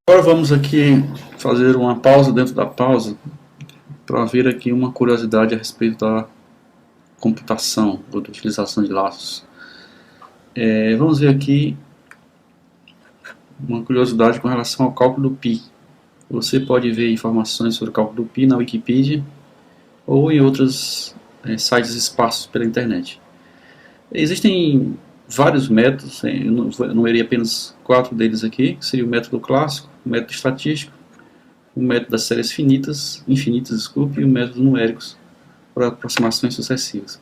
Agora vamos aqui fazer uma pausa dentro da pausa para ver aqui uma curiosidade a respeito da computação ou da utilização de laços. Vamos ver aqui uma curiosidade com relação ao cálculo do π. Você pode ver informações sobre o cálculo do π na Wikipedia ou em outros sites esparsos pela internet. Existem vários métodos, eu numerei apenas 4 deles aqui, que seria o método clássico, o método estatístico, o método das séries infinitas, e o método numéricos para aproximações sucessivas.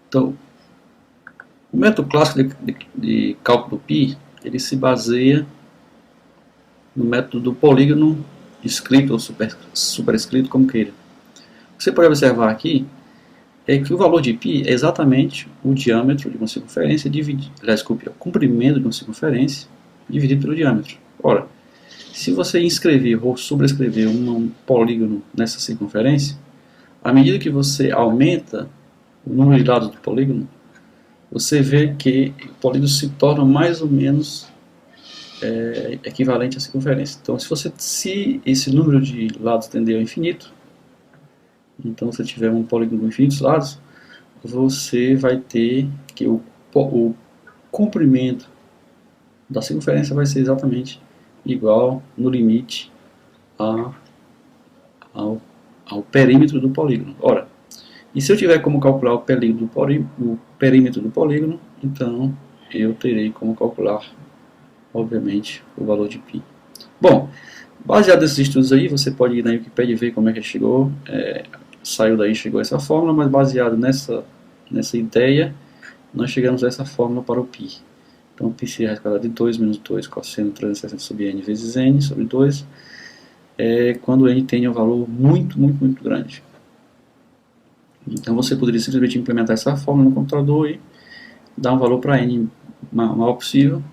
Então, o método clássico de cálculo do π, ele se baseia no método do polígono escrito ou superescrito, como queira. Você pode observar aqui é que o valor de π é exatamente o diâmetro de uma circunferência o comprimento de uma circunferência dividido pelo diâmetro. Ora, se você inscrever ou sobrescrever um polígono nessa circunferência, à medida que você aumenta o número de lados do polígono, você vê que o polígono se torna mais ou menos equivalente à circunferência. Então, se esse número de lados tender ao infinito, então se tiver um polígono com infinitos lados, você vai ter que o comprimento da circunferência vai ser exatamente igual no limite ao perímetro do polígono. Ora, e se eu tiver como calcular o perímetro do polígono, então eu terei como calcular, obviamente, o valor de π. Bom, baseado nesses estudos aí, você pode ir na Wikipedia e ver como é que chegou, saiu daí, chegou a essa fórmula, mas baseado nessa ideia, nós chegamos a essa fórmula para o π. Então, π seria a raiz quadrada de 2 menos 2 cosseno 360 sobre n vezes n sobre 2, quando n tem um valor muito grande. Então, você poderia simplesmente implementar essa fórmula no computador e dar um valor para n maior possível,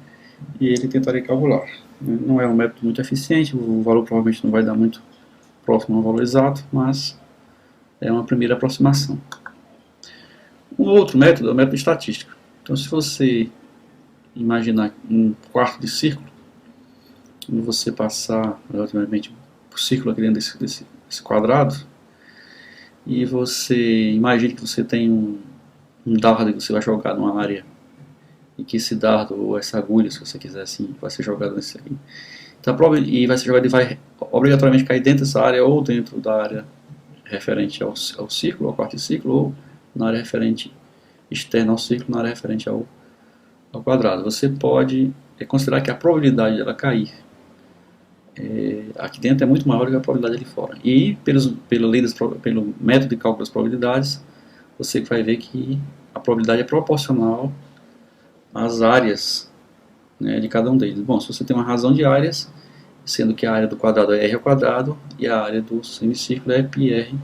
e ele tentaria calcular. Não é um método muito eficiente, o valor provavelmente não vai dar muito próximo ao valor exato, mas é uma primeira aproximação. Um outro método é o método estatístico. Então, se você imaginar um quarto de círculo, e você passar relativamente o círculo aqui dentro desse quadrado, e você imagina que você tem um dardo que você vai jogar numa área, e que esse dardo, ou essa agulha, se você quiser assim, vai ser jogado nesse aqui. Então, e vai ser jogado e vai obrigatoriamente cair dentro dessa área, ou dentro da área referente ao círculo, ao quarto de círculo, ou na área referente externa ao círculo, na área referente ao quadrado. Você pode considerar que a probabilidade dela cair aqui dentro é muito maior do que a probabilidade ali fora. E pelo método de cálculo das probabilidades, você vai ver que a probabilidade é proporcional às áreas, né, de cada um deles. Bom, se você tem uma razão de áreas, sendo que a área do quadrado é r ao quadrado e a área do semicírculo é πr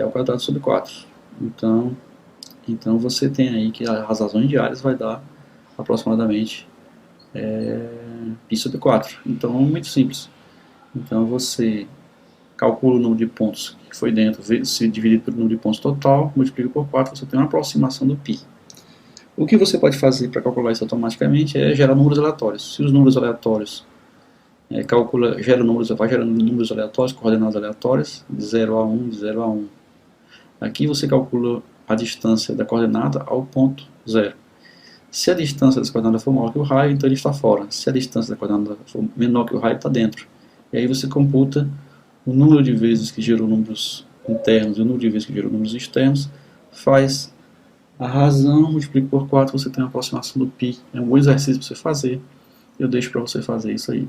ao quadrado sobre 4. Então você tem aí que as razões de áreas vai dar aproximadamente π sobre 4. Então é muito simples. Então você calcula o número de pontos que foi dentro, se dividido pelo número de pontos total, multiplica por 4, você tem uma aproximação do π. O que você pode fazer para calcular isso automaticamente é gerar números aleatórios. Se os números aleatórios vai gerando números aleatórios, coordenadas aleatórias, de 0 a 1, de 0 a 1. Aqui você calcula a distância da coordenada ao ponto 0. Se a distância dessa coordenada for maior que o raio, então ele está fora. Se a distância da coordenada for menor que o raio, está dentro. E aí você computa o número de vezes que gerou números internos e o número de vezes que gerou números externos, faz a razão, multiplica por 4, você tem uma aproximação do π. É um bom exercício para você fazer. Eu deixo para você fazer isso aí.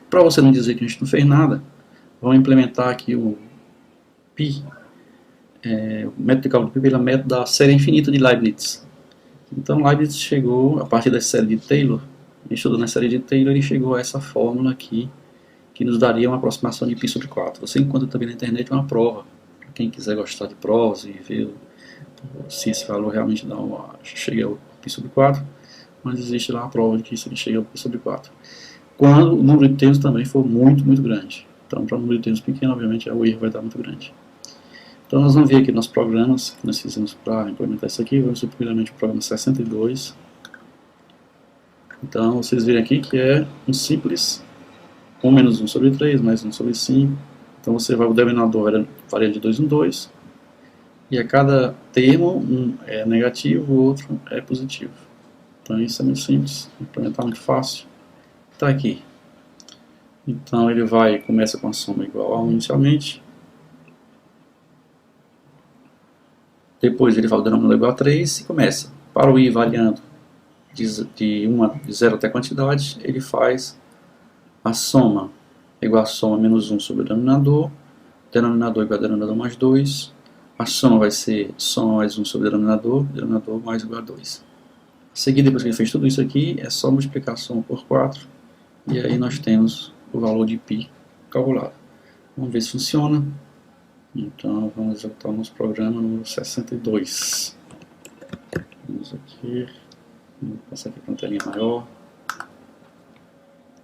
Para você não dizer que a gente não fez nada, vamos implementar aqui o π, o método de cálculo do π pelo método da série infinita de Leibniz. Então Leibniz chegou, a partir da série de Taylor, estudando a série de Taylor, ele chegou a essa fórmula aqui, que nos daria uma aproximação de π sobre 4. Você encontra também na internet uma prova, para quem quiser gostar de provas e ver se esse valor realmente chega ao π sobre 4, mas existe lá uma prova de que isso chega ao π sobre 4. Quando o número de termos também for muito grande. Então, para o número de termos pequeno, obviamente, o erro vai estar muito grande. Então, nós vamos ver aqui nos programas que nós fizemos para implementar isso aqui. Vamos ver primeiramente o programa 62. Então, vocês veem aqui que é um simples 1 menos 1 sobre 3, mais 1 sobre 5. Então, o denominador varia de 2 em 2. E a cada termo, um é negativo, o outro é positivo. Então, isso é muito simples, implementar muito fácil. Está aqui. Então, ele começa com a soma igual a 1 inicialmente. Depois, ele fala o denominador igual a 3 e começa. Para o i variando de 0 até a quantidade, ele faz a soma igual a soma menos 1 sobre o denominador igual a denominador mais 2, a soma vai ser soma mais 1 sobre o denominador mais igual a 2. Em seguida, depois que ele fez tudo isso aqui, é só multiplicar a soma por 4, e aí nós temos o valor de π calculado. Vamos ver se funciona. Então, vamos executar o nosso programa número 62. Vamos aqui, vou passar aqui para uma telinha maior.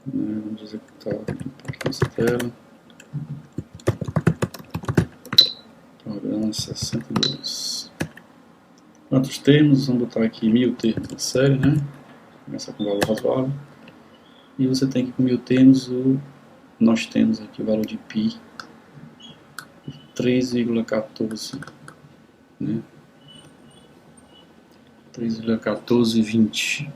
Vamos executar aqui nessa tela. Programa 62. Quantos termos? Vamos botar aqui 1000 termos na série, né? Começa com valor razoável. E você tem que com 1000 termos, nós temos aqui o valor de π 3,14, né? 3,1420.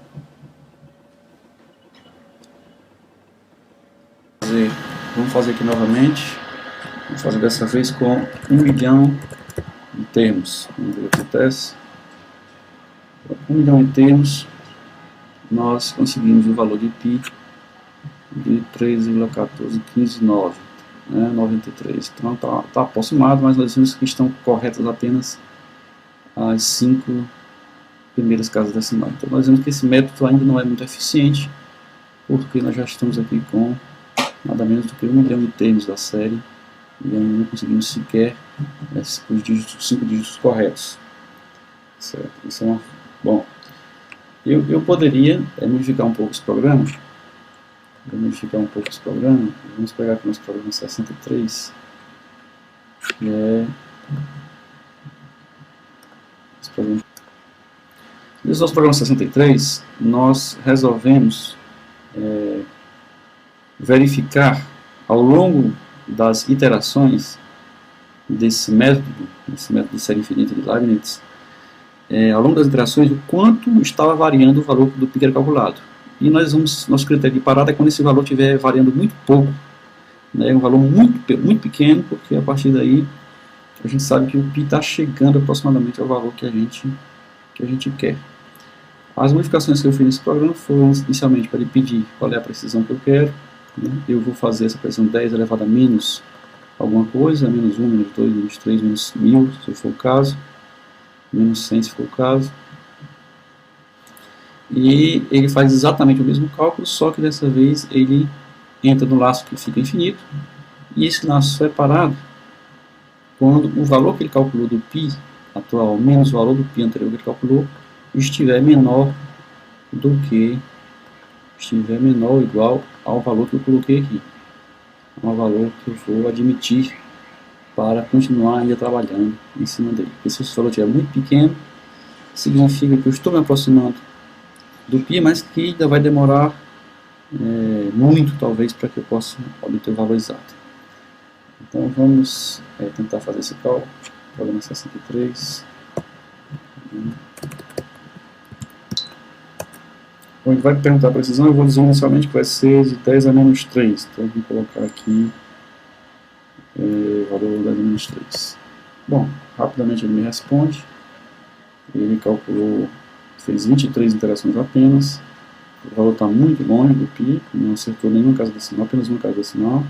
Vamos fazer aqui novamente. Vamos fazer dessa vez com 1 milhão de termos. Vamos ver o que acontece. 1 milhão de termos, nós conseguimos o valor de π de 3,14159, né, 93. Então está aproximado, mas nós vimos que estão corretas apenas as 5 primeiras casas decimais. Então nós vemos que esse método ainda não é muito eficiente, porque nós já estamos aqui com nada menos do que 1 milhão de termos da série e ainda não conseguimos sequer os 5 dígitos corretos. Certo? Isso é bom. Eu poderia modificar um pouco esse programa. Vamos pegar aqui o nosso programa 63, que é esse programa. Nesse nosso programa 63, nós resolvemos verificar ao longo das iterações desse método de série infinita de Leibniz, ao longo das iterações, o quanto estava variando o valor do π calculado. E nosso critério de parada é quando esse valor estiver variando muito pouco, né, um valor muito pequeno, porque a partir daí a gente sabe que o π está chegando aproximadamente ao valor que a gente quer. As modificações que eu fiz nesse programa foram inicialmente para ele pedir qual é a precisão que eu quero, né. Eu vou fazer essa precisão 10 elevado a menos alguma coisa, menos 1, menos 2, menos 3, menos 1000, se for o caso, menos 100 se for o caso. E ele faz exatamente o mesmo cálculo, só que dessa vez ele entra no laço que fica infinito, e esse laço só é parado quando o valor que ele calculou do π atual menos o valor do π anterior que ele calculou estiver menor ou igual ao valor que eu coloquei aqui, ao valor que eu vou admitir para continuar ainda trabalhando em cima dele. Porque se esse valor estiver muito pequeno, significa que eu estou me aproximando do π, mas que ainda vai demorar muito, talvez, para que eu possa obter o valor exato. Então vamos tentar fazer esse cálculo. Programa 63. Bom, ele vai me perguntar a precisão, eu vou dizer inicialmente que vai ser de 10 a menos 3. Então eu vou colocar aqui o valor de 10 a menos 3. Bom, rapidamente ele me responde. Ele calculou, fez 23 interações apenas. O valor está muito longe do π, não acertou nenhuma casa decimal, apenas uma casa decimal.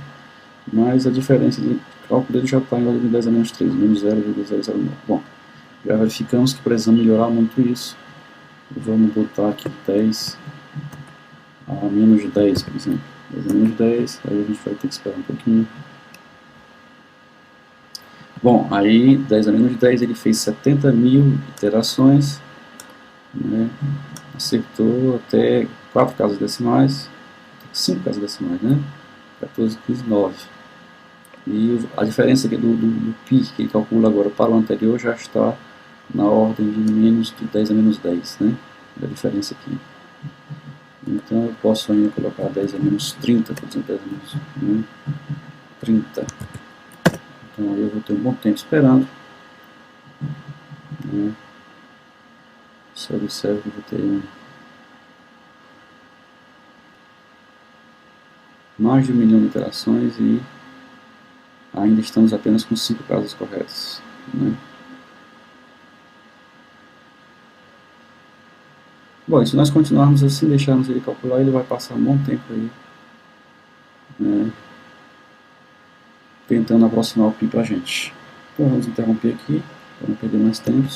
Mas a diferença de cálculo dele já está em valor de 10 a menos 3, menos 0,009. Bom, já verificamos que precisamos melhorar muito isso. Vamos botar aqui 10 a menos 10, por exemplo. 10 a menos 10, aí a gente vai ter que esperar um pouquinho. Bom, aí 10 a menos 10 ele fez 70.000 iterações, né? Acertou até 4 casas decimais, 5 casas decimais, né? 14, 15, 9. E a diferença aqui do π que ele calcula agora para o anterior já está na ordem de 10 a menos 10, né? A diferença aqui. Então eu posso ainda colocar 10 a menos 30, por exemplo, 10 a menos 30. Então aí eu vou ter um bom tempo esperando. Você observa que eu vou ter mais de 1 milhão de interações e ainda estamos apenas com 5 casas corretas. Bom, e se nós continuarmos assim, deixarmos ele calcular, ele vai passar um bom tempo aí, tentando aproximar o π para a gente. Então vamos interromper aqui, para não perder mais tempo.